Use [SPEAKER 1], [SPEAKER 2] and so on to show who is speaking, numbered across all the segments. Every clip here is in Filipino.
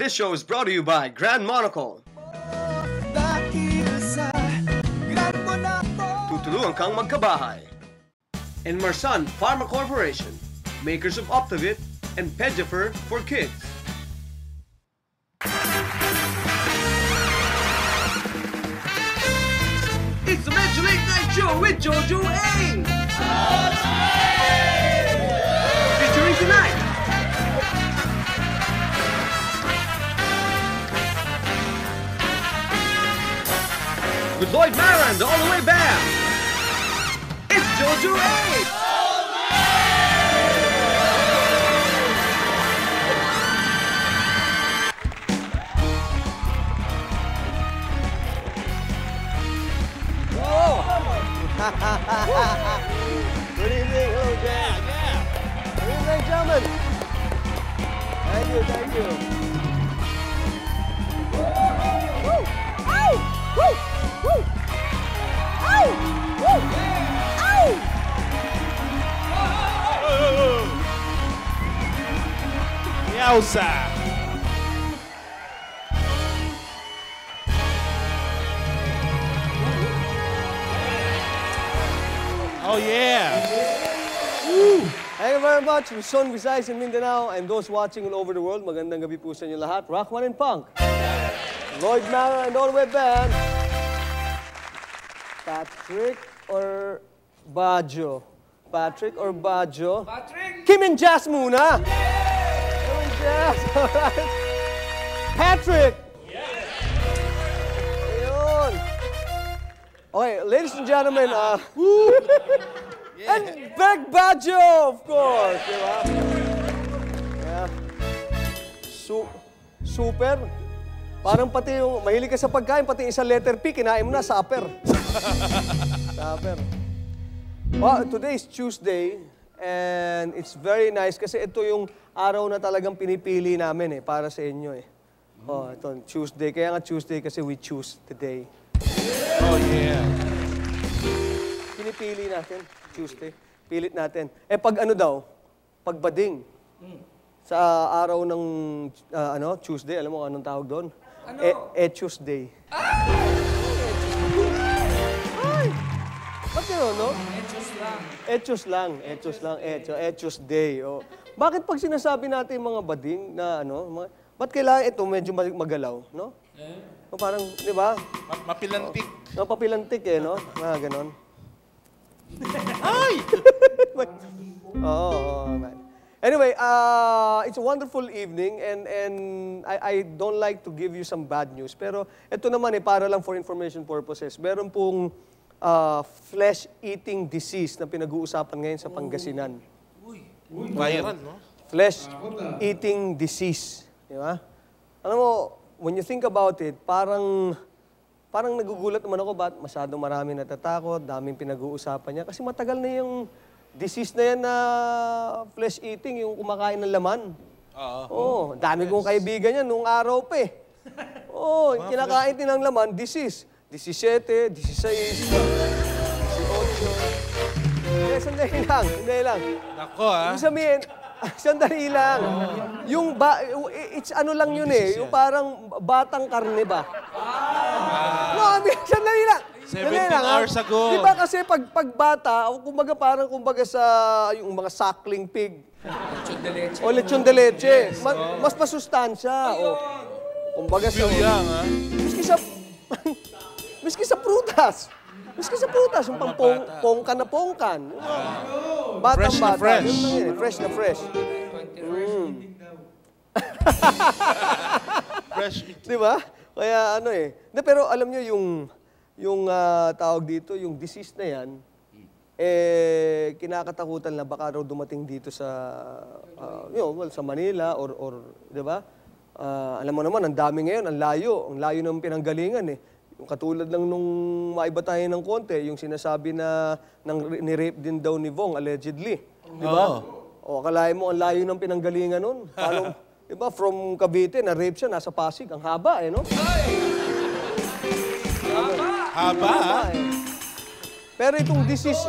[SPEAKER 1] This show is brought to you by Grand Monocle. Tutulungan kang magkabahay. And Marsan Pharma Corporation, makers of Optavit and Pediafer for kids. It's the Metro Late Night Show with Jojo A. Featuring tonight, with Lloyd Mara and the All the Way Band. It's Jojo A.
[SPEAKER 2] Good evening, hello, Jack. Good evening, gentlemen. Thank you, thank you. Woo! Ow! Woo! Woo! Ow! Woo! Ow!
[SPEAKER 3] Yowza! Oh, yeah.
[SPEAKER 2] Woo! Thank you very much, Luzon, Visayas, and Mindanao, and those watching all over the world. Magandang gabi po sa inyo lahat. Rockman and Punk. Lloyd Mara and All the Way Band. Patrick or Bajo? Patrick or Bajo?
[SPEAKER 4] Patrick!
[SPEAKER 2] Kim and Jazz muna! Kim and Jazz, alright. Patrick! Ayun. Okay, ladies and gentlemen, and Beck Bajo, of course, di ba? Yeah. Super. Parang pati yung, mahilig ka sa pagkain, pati isang letter P, kinain mo na, supper. Supper. Well, today is Tuesday, and it's very nice kasi ito yung araw na talagang pinipili namin para sa inyo eh. Oh, ito, Tuesday. Kaya nga Tuesday kasi we choose today.
[SPEAKER 3] Oh, yeah.
[SPEAKER 2] Pinipili natin, Tuesday. Pilit natin. Eh, pag ano daw? Pag bading. Sa araw ng, Tuesday, alam mo anong tawag doon?
[SPEAKER 4] Ano?
[SPEAKER 2] Tuesday. Ay! Ba't yun, no? Tuesday. Oh. Bakit pag sinasabi natin yung mga bading na ba't kailangan ito medyo magalaw, no? O parang, di ba?
[SPEAKER 3] Mapilantik.
[SPEAKER 2] No, papilantik no? Ganon.
[SPEAKER 3] Ay!
[SPEAKER 2] Oo, man. Anyway, it's a wonderful evening and I don't like to give you some bad news. Pero ito naman para lang for information purposes. Meron pong flesh-eating disease na pinag-uusapan ngayon sa Pangasinan.
[SPEAKER 3] Viral, no?
[SPEAKER 2] Flesh-eating disease. Di ba? Alam mo, when you think about it, parang nagugulat naman ako ba't masyadong marami natatakot, daming pinag-uusapan niya. Kasi matagal na yung disease na yan na flesh-eating, yung kumakain ng laman. Oo. Dami kong kaibigan yan nung araw pa eh. Oo, kinakain din ng laman, disease. 17, 16, 18. Sandali lang.
[SPEAKER 3] Nako, ha?
[SPEAKER 2] Ibig sabihin, sandali lang. Yung it's ano lang yun eh. Yung parang batang karne ba? No, sandali lang.
[SPEAKER 3] 17 hours ago.
[SPEAKER 2] Di ba kasi pag bata, kumbaga sa yung mga suckling pig.
[SPEAKER 4] Lechon de leche.
[SPEAKER 2] O lechon de leche. Mas masustansya. O, kumbaga sa...
[SPEAKER 3] Young, ha?
[SPEAKER 2] Miski sa prutas. Yung pongkan na pongkan. Batang
[SPEAKER 3] Fresh na
[SPEAKER 2] bata.
[SPEAKER 3] fresh.
[SPEAKER 2] Yun lang yun, fresh na fresh.
[SPEAKER 3] Fresh.
[SPEAKER 2] Di ba? Kaya pero alam nyo yung tawag dito, yung disease na yan, kinakatakutan na baka raw dumating dito sa, sa Manila or di ba? Alam mo naman, ang dami ngayon, ang layo ng pinanggalingan eh. Yung katulad lang nung maiba tayo ng konti, yung sinasabi na ni-rape din daw ni Vong, allegedly. Di ba? O, akalain mo, ang layo ng pinanggalingan nun. Paano, di ba, from Cavite, na-rape siya, nasa Pasig. Ang haba no?
[SPEAKER 3] Haba, ha?
[SPEAKER 2] Pero itong disease...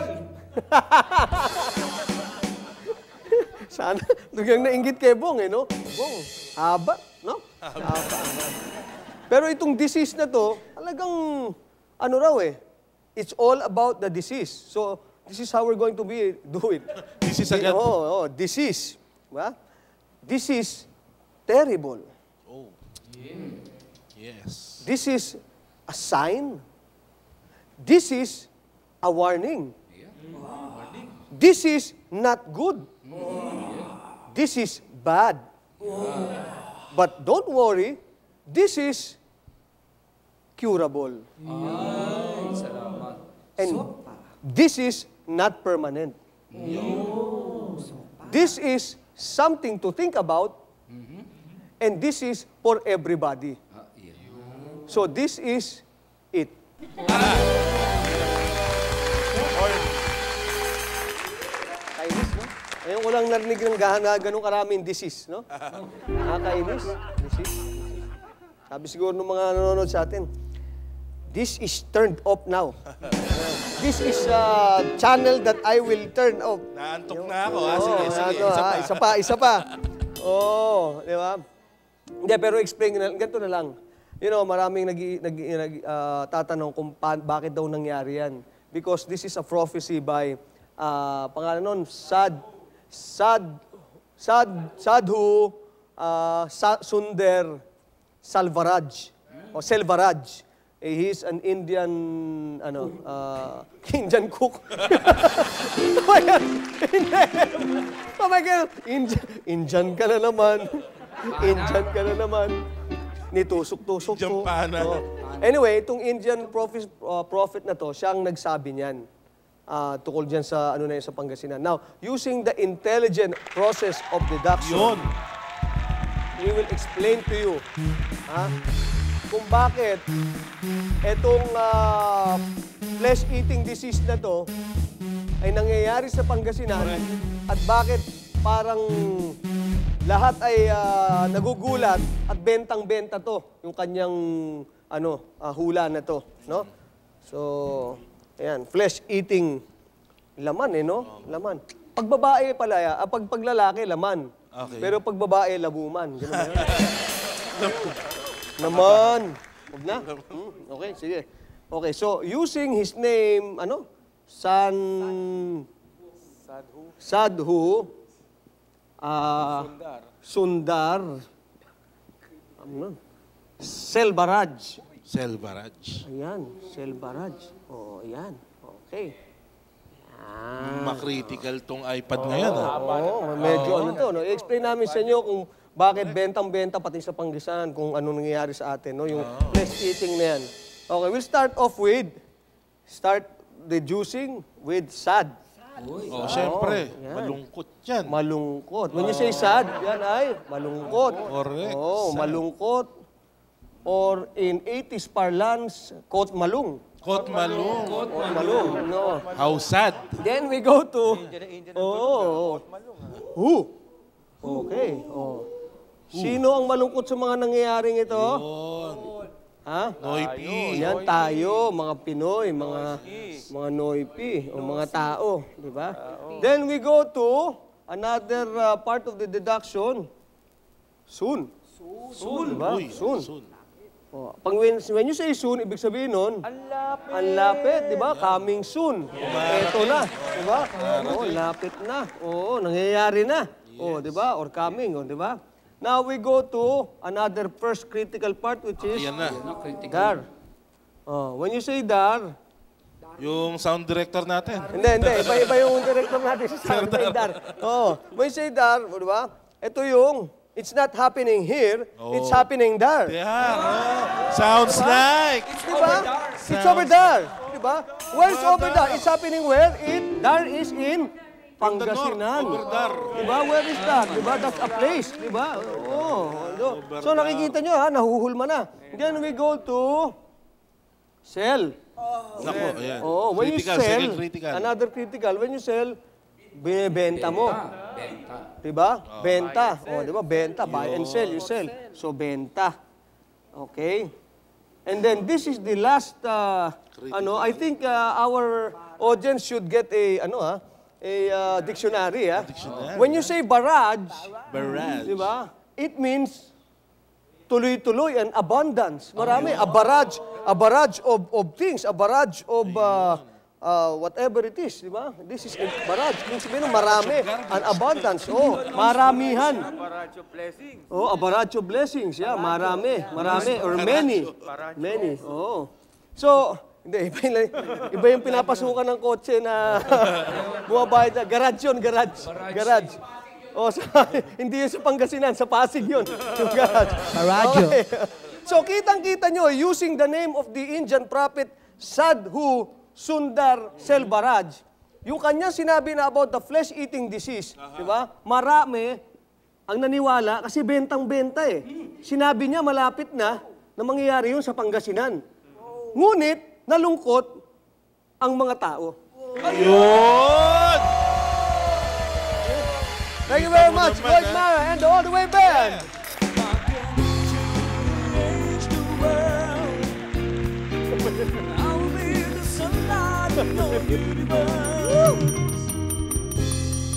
[SPEAKER 2] Sana, lugang nainggit kay Bong, no? Bong, haba, no? Pero itong disease na to, talagang, ano raw eh, it's all about the disease. So, this is how we're going to do it.
[SPEAKER 3] This is agad.
[SPEAKER 2] Disease. Diba? This is terrible.
[SPEAKER 3] Oh. Yes.
[SPEAKER 2] This is a sign. This is a warning. This is not good. This is bad. But don't worry, this is curable. And this is not permanent. This is something to think about, and this is for everybody. So this is it. Kainis, no? Ngayon ko lang narinig ng ganun karaming disease, no? Nakakainis. Disease. Sabi siguro ng mga nanonood sa atin, this is turned off now. This is a channel that I will turn off.
[SPEAKER 3] Naantok na ako. Sige, sige.
[SPEAKER 2] Isa pa. Oo, di ba? Hindi, pero explain na, ganito na lang. You know, maraming tatanong kung bakit daw nangyari yan. Because this is a prophecy by, pangalan nun, Sadhu Sundar Selvaraj. He's an Indian, Indian cook. Oh my God! Indian ka na naman. Indian ka na naman. Nitusok-tusok ko. Anyway, itong Indian prophet na to, siyang nagsabi niyan. Tukol dyan sa, sa Pangasinan. Now, using the intelligent process of deduction, we will explain to you kung bakit itong flesh-eating disease na to ay nangyayari sa Pangasinan at bakit parang lahat ay nagugulat at bentang-benta to, yung kanyang hula na to, no? So, ayan, flesh-eating laman no? Laman. Pag babae pala, pag lalaki laman.
[SPEAKER 3] Okay.
[SPEAKER 2] Pero pag babae labuman. Ganun ba yun? Naman. Huwag na. Okay, sige. Okay, so using his name, Sadhu Sundar Selvaraj. Ayan, Selvaraj. Oh, ayan. Okay.
[SPEAKER 3] Makritical tong iPad ngayon.
[SPEAKER 2] Medyo no? I-explain namin sa inyo kung bakit bentang-benta pati sa Pangasinan, kung ano nangyayari sa atin, no? Yung flesh eating na yan. Okay, we'll start off with, reducing with sad.
[SPEAKER 3] Siyempre, malungkot yan.
[SPEAKER 2] Malungkot. When you say sad, yan ay malungkot.
[SPEAKER 3] Correct.
[SPEAKER 2] Malungkot. Or in 80s parlance, quote malung.
[SPEAKER 3] Kot malung.
[SPEAKER 2] No.
[SPEAKER 3] How sad.
[SPEAKER 2] Then we go to, who? Okay. Sino ang malungkot sa mga nangyayaring ito? Ha?
[SPEAKER 3] Noipi.
[SPEAKER 2] Yan tayo, mga Pinoy, mga Noipi, o mga tao, di ba? Then we go to another part of the deduction. Soon. Diba? Soon. Pag when you say soon, ibig sabihin nun, ang lapit, di ba? Coming soon. Ito na, di ba? Lapit na. Nangyayari na. Di ba? Or coming, di ba? Now we go to another first critical part, which is dar. When you say dar,
[SPEAKER 3] yung sound director natin.
[SPEAKER 2] Hindi. Iba yung director natin sa dar. When you say dar, di ba? Ito yung, it's not happening here, it's happening there.
[SPEAKER 3] Sounds like.
[SPEAKER 2] Diba? It's over there. Diba? Where's over there? It's happening where? There is in Pangasinan.
[SPEAKER 3] Over there.
[SPEAKER 2] Diba? Where is that? Diba? That's a place. Diba? So nakikita nyo nahuhulma na. Then we go to sell.
[SPEAKER 3] Nako, ayan.
[SPEAKER 2] When you
[SPEAKER 3] Critical,
[SPEAKER 2] sell,
[SPEAKER 3] second critical.
[SPEAKER 2] another critical, when you sell, binibenta mo. Diba? Benta. Diba? Benta. Buy and sell. You sell. So, benta. Okay? And then, this is the last, I think our audience should get a dictionary.
[SPEAKER 3] Dictionary.
[SPEAKER 2] When you say barrage,
[SPEAKER 3] Barrage.
[SPEAKER 2] diba? It means tuloy-tuloy and abundance. Marami, a barrage of things, a barrage of whatever it is, di ba? This is a barrage. Kung sabihin ng marami, an abundance. Oh, maramihan.
[SPEAKER 4] A barrage of blessings.
[SPEAKER 2] Oh, a barrage of blessings. Yeah, marami, or many. Many. Oh. So, hindi, iba yung pinapasukan ng kotse na bumabayad na. Garage yun, garage. Garage. Oh, hindi yun sa Pangasinan, sa Pasig yun. Yung garage.
[SPEAKER 5] Maradyo.
[SPEAKER 2] Okay. So, kitang-kita nyo, using the name of the Indian prophet Sadhu Sundar Selvaraj, yung kanya sinabi na about the flesh-eating disease, di ba? Marami ang naniwala kasi bentang-benta eh. Sinabi niya malapit na mangyayari yun sa Pangasinan. Ngunit, nalungkot ang mga tao.
[SPEAKER 3] Yun!
[SPEAKER 2] Thank you very much, Lloyd Mara and the All The Way Band.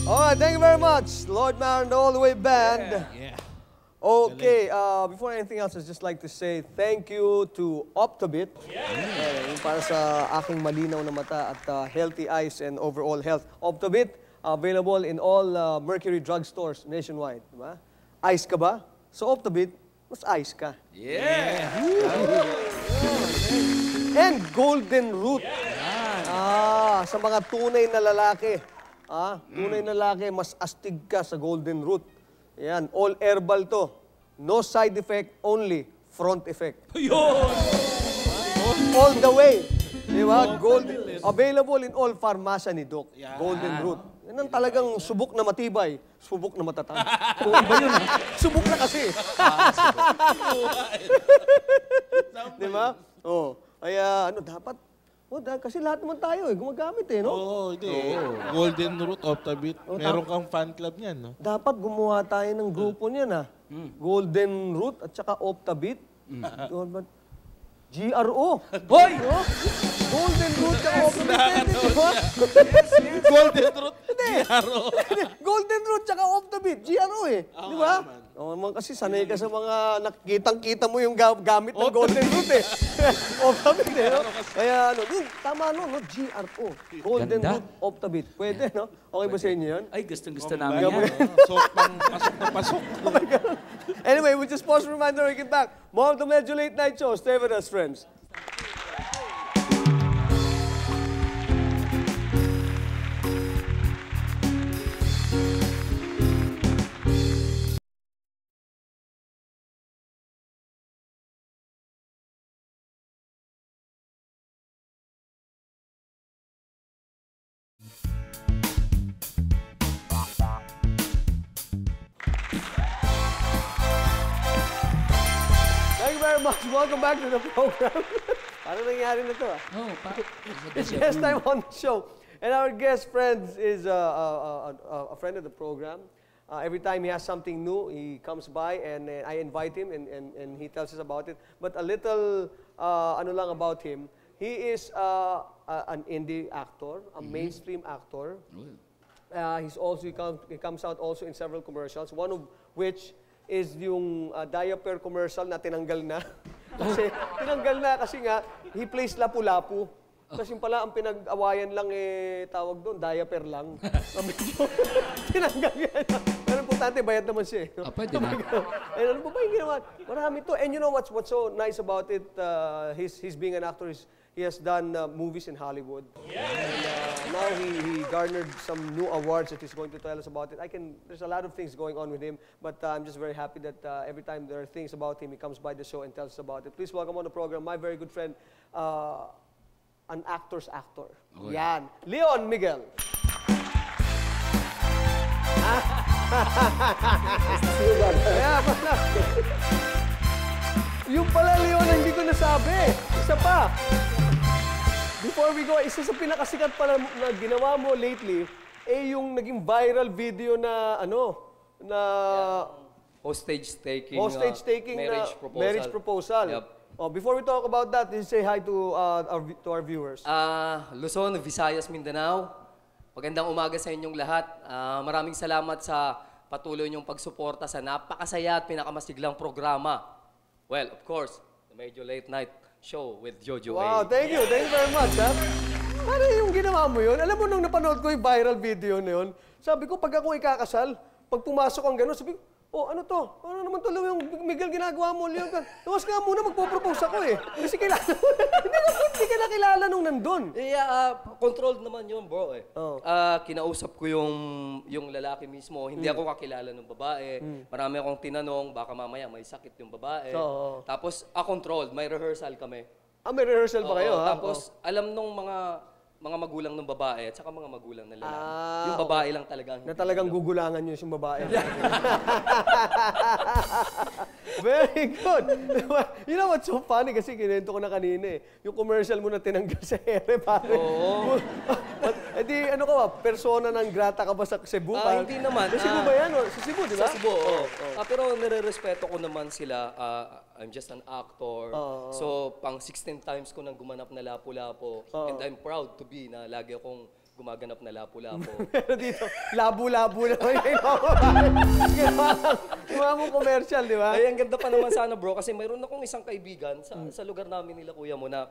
[SPEAKER 2] All right, thank you very much, Lloyd Mara and the All The Way Band.
[SPEAKER 3] Yeah.
[SPEAKER 2] Okay, before anything else, I'd just like to say thank you to Optabit. Yung para sa aking malinaw na mata at healthy eyes and overall health. Optabit, available in all Mercury drugstores nationwide. Diba? Ice ka ba? So Optabit, mas ice ka.
[SPEAKER 4] Yeah!
[SPEAKER 2] And Golden Root. Sa mga tunay na lalaki. Tunay na lalaki, mas astig ka sa Golden Root. Yan, all herbal to. No side effect, only front effect. All the way. Di ba? Available in all pharmacia ni Doc. Golden Root. Yan ang talagang subok na matibay, subok na matatag. Iba yun, subok na kasi. Di ba? Oh, kaya dapat, kasi lahat naman tayo gumagamit no?
[SPEAKER 3] Oo, hindi. Golden Root, Optabit. Meron kang fan club niyan, no?
[SPEAKER 2] Dapat gumawa tayo ng grupo niyan, Golden Root at saka Optabit. GRO.
[SPEAKER 4] Hoy!
[SPEAKER 2] Golden Root at Optabit.
[SPEAKER 3] Golden Root, GRO.
[SPEAKER 2] Golden Root at Optabit. GRO Di ba? Kasi sanay ka sa mga nakikitang-kita mo yung gamit ng Golden Root Optabit no? Kaya tama GRO. Golden
[SPEAKER 4] Ganda.
[SPEAKER 2] Root Optabit. Pwede, no? Okay ba sa inyo yun?
[SPEAKER 4] Ay, gustong-gusto namin yan.
[SPEAKER 3] So, pang pasok na pasok.
[SPEAKER 2] Anyway, we just pause for a reminder, we get back. More of the Medyo Late Night Show. Stay with us, friends. Thank you very much. Welcome back to the program. Paano nangyari na to It's first time on the show. And our guest friend is a friend of the program. Every time he has something new, he comes by and I invite him and he tells us about it. But a little lang about him. He is an indie actor, a mainstream actor. He comes out also in several commercials, one of which is yung diaper commercial na tinanggal na. Kasi nga, he plays Lapu-Lapu. Kasi pala, ang pinag-awayan lang tawag doon, diaper lang. Medyo tinanggal yan. Pero importante, bayad naman siya
[SPEAKER 4] Pwede na.
[SPEAKER 2] Ano pa ba yung ginawa? Marami to. And you know what's so nice about it, his being an actor, is he has done movies in Hollywood. And now he garnered some new awards that he's going to tell us about it. There's a lot of things going on with him, but I'm just very happy that every time there are things about him, he comes by the show and tells us about it. Please welcome on the program my very good friend, an actor's actor. Yan. Leon Miguel. Yeah, yung pala, Leon, hindi ko nasabi. Isa pa. Before we go, isa sa pinakasikat pala na ginawa mo lately, yung naging viral video na,
[SPEAKER 6] Hostage taking,
[SPEAKER 2] marriage proposal.
[SPEAKER 6] Yep.
[SPEAKER 2] Before we talk about that, say hi to our viewers.
[SPEAKER 6] Luzon, Visayas, Mindanao. Magandang umaga sa inyong lahat. Maraming salamat sa patuloy niyong pagsuporta sa napakasaya at pinakamasiglang programa Well, of course, the Medyo Late Night Show with Jojo
[SPEAKER 2] Wow,
[SPEAKER 6] A.
[SPEAKER 2] thank you very much, ha? Ano yung ginawa mo yun? Alam mo, nung napanood ko yung viral video na yun, sabi ko, pag ako ikakasal, pag pumasok ang gano'n, sabi ko, oh, ano to? Ano naman to yung Miguel ginagawa mo? Tawas nga muna, magpo-propose ako eh. Kasi kilala mo. Hindi ka nakilala nung nandun.
[SPEAKER 6] Controlled naman yun, bro eh.
[SPEAKER 2] Oh.
[SPEAKER 6] Kinausap ko yung lalaki mismo. Hindi ako kakilala ng babae. Marami akong tinanong, baka mamaya may sakit yung babae.
[SPEAKER 2] Oo.
[SPEAKER 6] Tapos, controlled. May rehearsal kami.
[SPEAKER 2] May rehearsal ba kayo,
[SPEAKER 6] Oo,
[SPEAKER 2] ha?
[SPEAKER 6] Tapos, alam nung mga magulang ng babae at saka mga magulang ng lalaki.
[SPEAKER 2] Ah,
[SPEAKER 6] Yung babae lang talaga.
[SPEAKER 2] Na talagang gugulangan nyo yung babae. Very good. You know what's so funny? Kasi kinento ko na kanina eh. Yung commercial mo na tinanggal sa ere, pare.
[SPEAKER 6] Oo.
[SPEAKER 2] Di, ano ka ba? Persona ng grata ka ba sa Cebu?
[SPEAKER 6] Hindi naman.
[SPEAKER 2] Sa Cebu ba yan? Sa Cebu, di ba?
[SPEAKER 6] Sa Cebu, oo. Pero nire-respeto ko naman sila. I'm just an actor. So, pang 16 times ko nang gumanap na Lapu-Lapu. And I'm proud to be na lagi akong gumaganap na Lapu-Lapu.
[SPEAKER 2] Pero dito, labo-labo na yung ginawa mong commercial, di ba?
[SPEAKER 6] Ay, ang ganda pa naman sana, bro. Kasi mayroon akong isang kaibigan sa lugar namin nila, kuya mo, na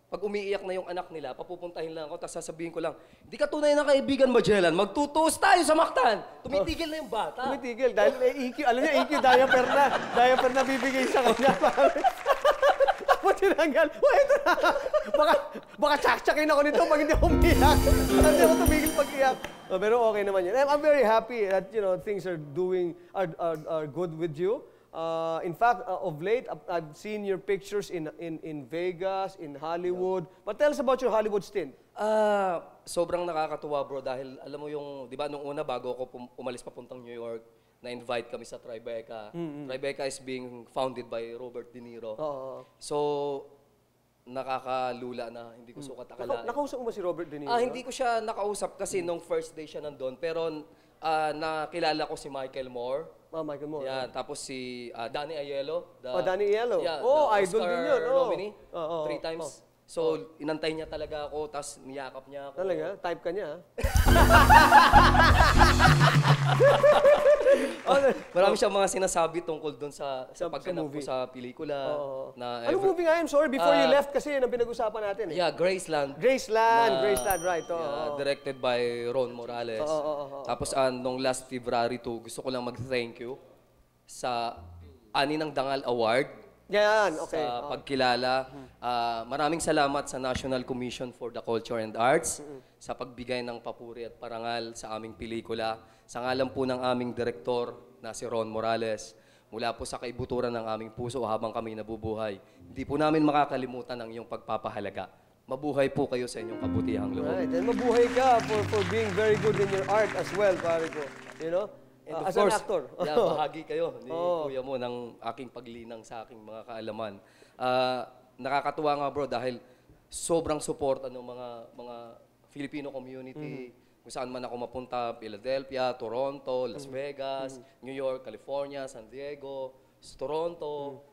[SPEAKER 6] pag umiiyak na yung anak nila, papupuntahin lang ako, tapos sasabihin ko lang, hindi ka tunay na kaibigan, Magellan. Magtutuos tayo sa Mactan. Tumitigil na yung bata.
[SPEAKER 2] Tumitigil. Dahil EQ, alam niya, EQ, diaper na. Diaper na bibigay sa kanya. Tapos tinanggal. Ito na. Baka tsak-tsakin ako nito pag hindi ako umiyak. Hindi ako tumigil pag-iyak. Pero okay naman yan. I'm very happy that, you know, things are good with you. In fact, of late, I've seen your pictures in Vegas, in Hollywood. But tell us about your Hollywood stint.
[SPEAKER 6] Sobrang nakakatuwa, bro, dahil alam mo yung, di ba, nung una, bago ako umalis papuntang New York, na-invite kami sa Tribeca. Tribeca is being founded by Robert De Niro. So, nakakalula na, hindi ko sukat akalain.
[SPEAKER 2] Nakausap mo ba si Robert De Niro?
[SPEAKER 6] Hindi ko siya nakausap kasi nung first day siya nandun. Pero nakilala ko si Michael Moore.
[SPEAKER 2] Michael Moore.
[SPEAKER 6] Yan, tapos si Danny Aiello.
[SPEAKER 2] Danny Aiello.
[SPEAKER 6] Yeah,
[SPEAKER 2] the
[SPEAKER 6] idol
[SPEAKER 2] din yun.
[SPEAKER 6] nominee. 3 times. So, inantay niya talaga ako, tapos niyakap niya ako.
[SPEAKER 2] Talaga? Type ka niya, ha?
[SPEAKER 6] Marami siyang mga sinasabi tungkol doon sa pagganap ko sa pelikula.
[SPEAKER 2] Anong movie nga yun? Sorry, before you left kasi yun ang pinag-usapan natin. Eh.
[SPEAKER 6] Yeah, Graceland.
[SPEAKER 2] Graceland, right.
[SPEAKER 6] Directed by Ron Morales. Tapos nung last February 2, gusto ko lang mag-thank you sa Ani ng Dangal Award.
[SPEAKER 2] Yan, okay.
[SPEAKER 6] Sa pagkilala. Maraming salamat sa National Commission for the Culture and Arts sa pagbigay ng papuri at parangal sa aming pelikula. Sa ngalan po ng aming direktor na si Ron Morales, mula po sa kaibuturan ng aming puso habang kami nabubuhay, hindi po namin makakalimutan ang iyong pagpapahalaga. Mabuhay po kayo sa inyong kabutihang loob.
[SPEAKER 2] Right, and mabuhay ka for being very good in your art as well, pare ko. You know?
[SPEAKER 6] And
[SPEAKER 2] As an actor.
[SPEAKER 6] Bahagi kayo ni kuya mo ng aking paglinang sa aking mga kaalaman. Nakakatuwa nga, bro, dahil sobrang suporta ng mga Filipino community. Kung saan man ako mapunta, Philadelphia, Toronto, Las Vegas, New York, California, San Diego, Toronto.